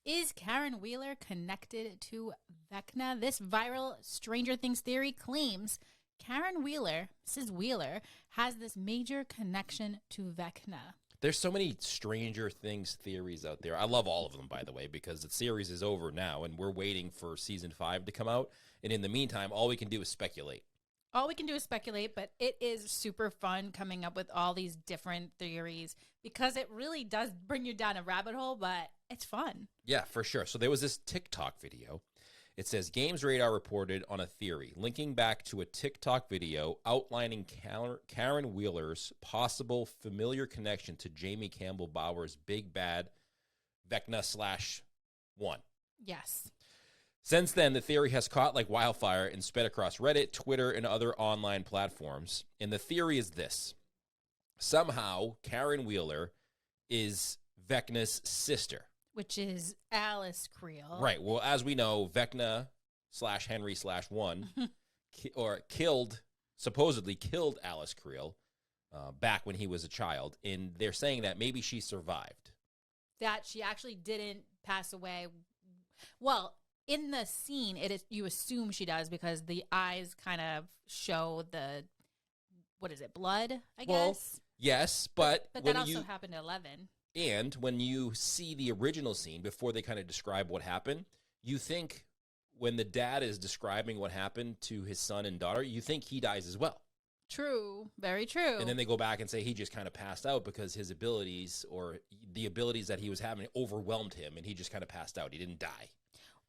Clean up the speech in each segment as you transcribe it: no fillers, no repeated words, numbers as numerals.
Is Karen Wheeler connected to Vecna? This viral Stranger Things theory claims Karen Wheeler, Mrs. Wheeler, has this major connection to Vecna. There's so many Stranger Things theories out there. I love all of them, by the way, because the series is over now, and we're waiting for season 5 to come out. And in the meantime, all we can do is speculate. All we can do is speculate, but it is super fun coming up with all these different theories because it really does bring you down a rabbit hole, but it's fun. Yeah, for sure. So there was this TikTok video. It says, Games Radar reported on a theory linking back to a TikTok video outlining Karen Wheeler's possible familiar connection to Jamie Campbell Bower's Big Bad Vecna/1. Yes. Since then, the theory has caught like wildfire and spread across Reddit, Twitter, and other online platforms. And the theory is this. Somehow, Karen Wheeler is Vecna's sister. Which is Alice Creel. Right. Well, as we know, Vecna/Henry/1 supposedly killed Alice Creel back when he was a child. And they're saying that maybe she survived. That she actually didn't pass away. Well, in the scene, you assume she does because the eyes kind of show the, what is it, blood, I guess? Well, yes, but that also happened at 11. And when you see the original scene, before they kind of describe what happened, you think when the dad is describing what happened to his son and daughter, you think he dies as well. True. Very true. And then they go back and say he just kind of passed out because his abilities or the abilities that he was having overwhelmed him and he just kind of passed out. He didn't die.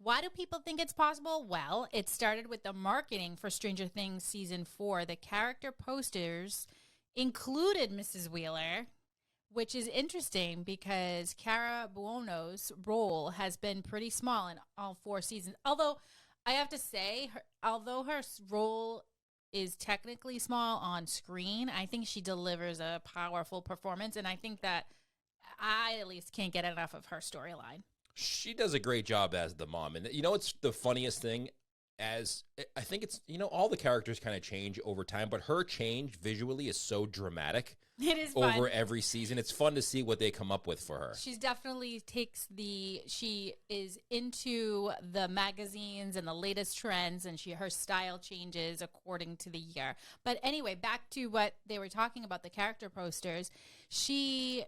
Why do people think it's possible? Well, it started with the marketing for Stranger Things Season 4. The character posters included Mrs. Wheeler, which is interesting because Cara Buono's role has been pretty small in all 4 seasons. Although, I have to say, although her role is technically small on screen, I think she delivers a powerful performance, and I think that I at least can't get enough of her storyline. She does a great job as the mom. And you know what's the funniest thing? As I think it's, all the characters kind of change over time, but her change visually is so dramatic. It is over fun. Every season. It's fun to see what they come up with for her. She's definitely she is into the magazines and the latest trends, and her style changes according to the year. But anyway, back to what they were talking about, the character posters. She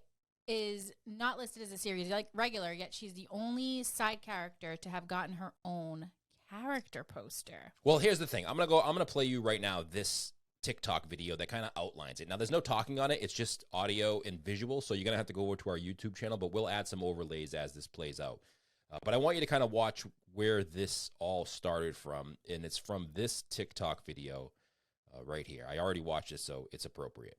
is not listed as a series regular, yet she's the only side character to have gotten her own character poster. Well, here's the thing. I'm gonna play you right now this TikTok video that kind of outlines it. Now, there's no talking on it. It's just audio and visual, so you're gonna have to go over to our YouTube channel, but we'll add some overlays as this plays out. But I want you to kind of watch where this all started from, and it's from this TikTok video right here. I already watched it, so it's appropriate.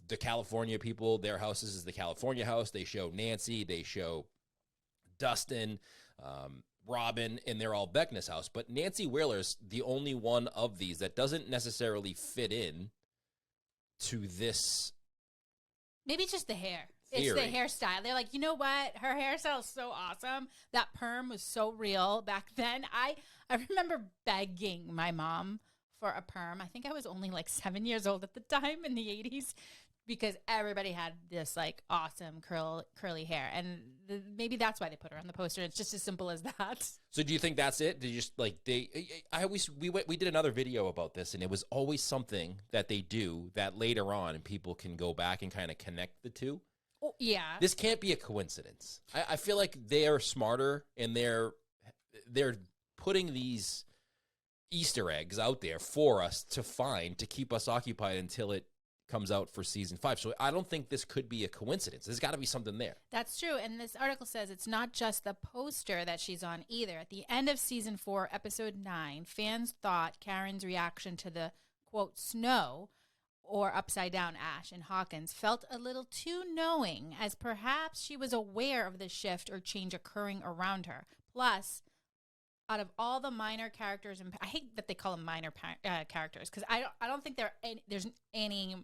The California people, their houses is the California house. They show Nancy, they show Dustin, Robin, and they're all Vecna's house. But Nancy Wheeler's the only one of these that doesn't necessarily fit in to this. Maybe it's just the hair. Theory. It's the hairstyle. They're like, you know what? Her hairstyle is so awesome. That perm was so real back then. I remember begging my mom for a perm. I think I was only like 7 years old at the time in the 80s because everybody had this like awesome curly hair. And maybe that's why they put her on the poster. It's just as simple as that. So do you think that's it? We did another video about this, and it was always something that they do that later on people can go back and kind of connect the two. Oh, yeah. This can't be a coincidence. I feel like they are smarter and they're putting these Easter eggs out there for us to find to keep us occupied until it comes out for season 5. So I don't think this could be a coincidence. There's got to be something there. That's true. And this article says it's not just the poster that she's on either. At the end of season 4, episode 9, fans thought Karen's reaction to the, quote, snow or upside down ash in Hawkins felt a little too knowing, as perhaps she was aware of the shift or change occurring around her. Plus, out of all the minor characters, and I hate that they call them minor characters because I don't think there's any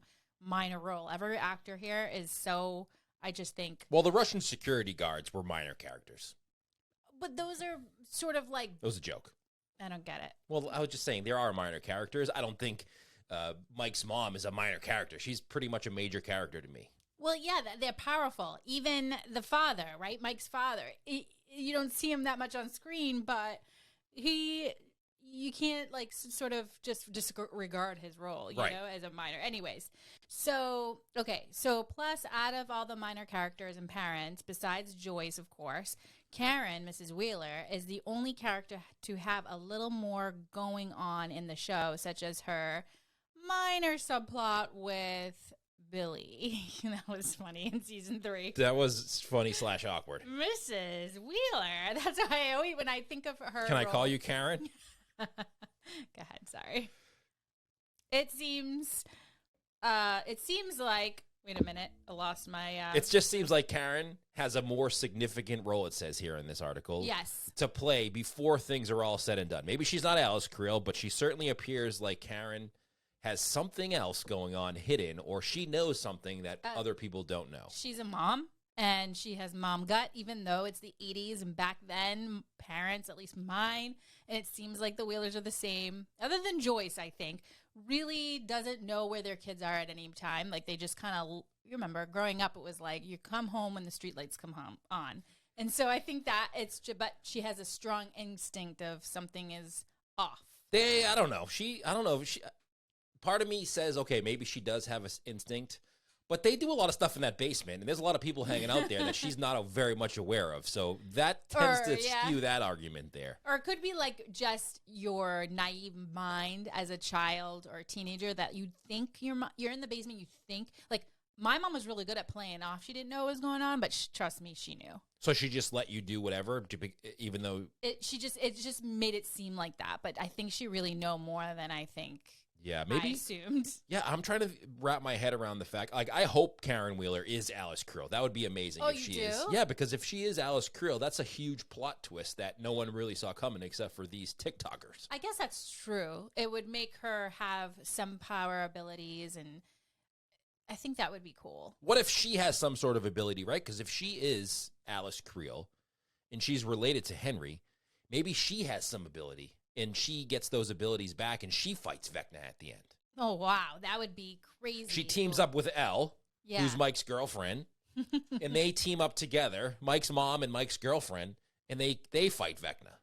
minor role. Every actor here is so. I just think. Well, the Russian security guards were minor characters. But those are sort of like, It was a joke. I don't get it. Well, I was just saying there are minor characters. I don't think Mike's mom is a minor character. She's pretty much a major character to me. Well, yeah, they're powerful. Even the father, right? Mike's father. You don't see him that much on screen, but you can't like sort of just disregard his role, you know, as a minor. Anyways, so plus out of all the minor characters and parents, besides Joyce, of course, Karen, Mrs. Wheeler, is the only character to have a little more going on in the show, such as her minor subplot with Billy. That was funny in season 3. That was funny / awkward. Mrs. Wheeler. That's why I always, when I think of her. Can I call you Karen? Go ahead. Sorry. It seems like. Wait a minute. I lost my. It just seems like Karen has a more significant role, it says here in this article. Yes. To play before things are all said and done. Maybe she's not Alice Creel, but she certainly appears like Karen has something else going on hidden, or she knows something that other people don't know. She's a mom, and she has mom gut, even though it's the 80s, and back then, parents, at least mine, and it seems like the Wheelers are the same, other than Joyce, I think, really doesn't know where their kids are at any time. Like, they just kind of, you remember, growing up, it was like, you come home when the streetlights come home on. And so I think that but she has a strong instinct of something is off. I don't know. Part of me says, okay, maybe she does have an instinct, but they do a lot of stuff in that basement, and there's a lot of people hanging out there that she's not very much aware of. So that tends to skew that argument there. Or it could be like just your naive mind as a child or a teenager that you think you're in the basement. You think like my mom was really good at playing off. She didn't know what was going on, but trust me, she knew. So she just let you do whatever, even though it just made it seem like that. But I think she really know more than I think. Yeah, maybe. I assumed. Yeah, I'm trying to wrap my head around the fact. Like, I hope Karen Wheeler is Alice Creel. That would be amazing if she is. Yeah, because if she is Alice Creel, that's a huge plot twist that no one really saw coming except for these TikTokers. I guess that's true. It would make her have some power abilities, and I think that would be cool. What if she has some sort of ability, right? Because if she is Alice Creel and she's related to Henry, maybe she has some ability. And she gets those abilities back, and she fights Vecna at the end. Oh, wow. That would be crazy. She teams up with Elle, who's Mike's girlfriend, and they team up together, Mike's mom and Mike's girlfriend, and they fight Vecna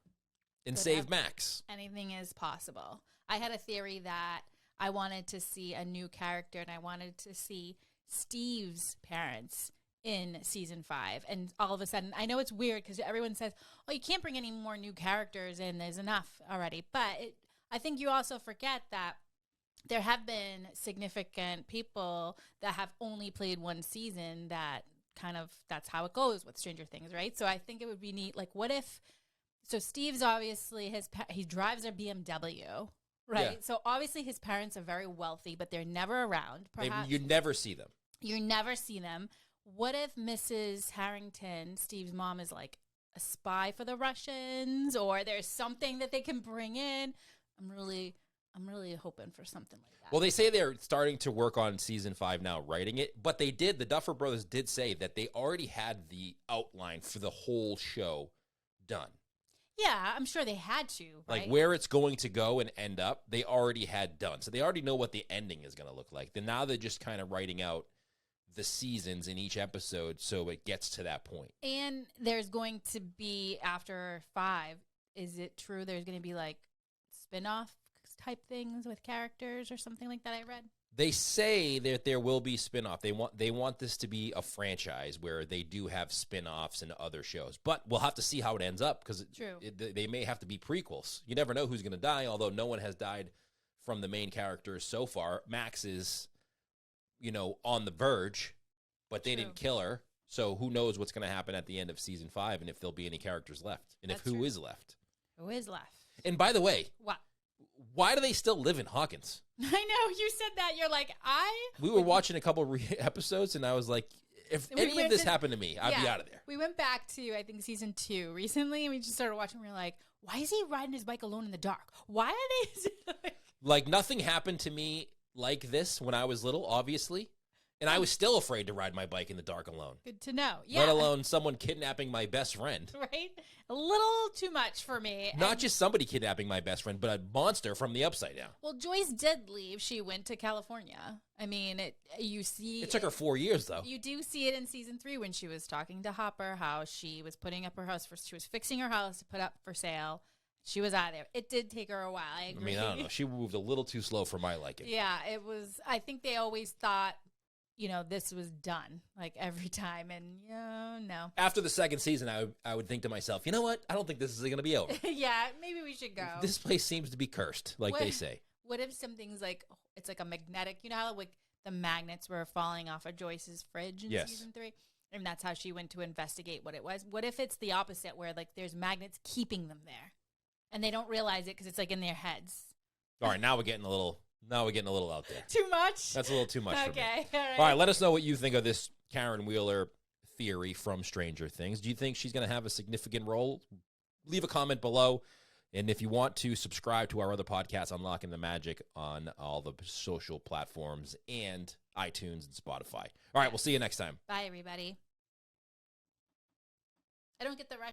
and save Max. Anything is possible. I had a theory that I wanted to see a new character, and I wanted to see Steve's parents in season 5, and all of a sudden, I know it's weird because everyone says, oh, you can't bring any more new characters in, there's enough already, but I think you also forget that there have been significant people that have only played one season that kind of, that's how it goes with Stranger Things, right? So I think it would be neat, like what if, so Steve's obviously, he drives a BMW, right? Yeah. So obviously his parents are very wealthy, but they're never around. Perhaps you never see them. You never see them. What if Mrs. Harrington, Steve's mom, is like a spy for the Russians, or there's something that they can bring in? I'm really hoping for something like that. Well, they say they're starting to work on season 5 now, writing it, but the Duffer Brothers did say that they already had the outline for the whole show done. Yeah, I'm sure they had to, right? Like where it's going to go and end up, they already had done. So they already know what the ending is going to look like. Then now they're just kind of writing out the seasons in each episode so it gets to that point. And there's going to be, after 5, is it true there's going to be like spin-off type things with characters or something like that I read? They say that there will be spin-off. They want this to be a franchise where they do have spin-offs and other shows. But we'll have to see how it ends up because they may have to be prequels. You never know who's going to die, although no one has died from the main characters so far. Max is on the verge, but they didn't kill her. So who knows what's going to happen at the end of season 5 and if there'll be any characters left and who is left. Who is left? And by the way, what? Why do they still live in Hawkins? I know you said that. You're like, we were watching a couple episodes and I was like, if any of this happened to me, I'd be out of there. We went back to, I think, season 2 recently, and we just started watching. We were like, why is he riding his bike alone in the dark? Why are they? Like, nothing happened to me like this when I was little, obviously. And I was still afraid to ride my bike in the dark alone. Good to know. Yeah. Let alone someone kidnapping my best friend. Right? A little too much for me. Not just somebody kidnapping my best friend, but a monster from the Upside Down. Well, Joyce did leave. She went to California. I mean, you see... It took her 4 years, though. You do see it in season 3 when she was talking to Hopper, how she was putting up her house. She was fixing her house to put up for sale. She was out of there. It did take her a while. I agree. I mean, I don't know. She moved a little too slow for my liking. Yeah, it was... I think they always thought... this was done like every time, and no. After the second season, I would think to myself, you know what? I don't think this is going to be over. Yeah, maybe we should go. This place seems to be cursed, like they say. What if something's like, it's like a magnetic, how like the magnets were falling off of Joyce's fridge in season 3? And that's how she went to investigate what it was. What if it's the opposite, where like there's magnets keeping them there, and they don't realize it because it's like in their heads? All right, now we're getting a little out there. Too much? That's a little too much for me. Okay, All right, let us know what you think of this Karen Wheeler theory from Stranger Things. Do you think she's going to have a significant role? Leave a comment below. And if you want to subscribe to our other podcasts, Unlocking the Magic, on all the social platforms and iTunes and Spotify. All right, we'll see you next time. Bye, everybody. I don't get the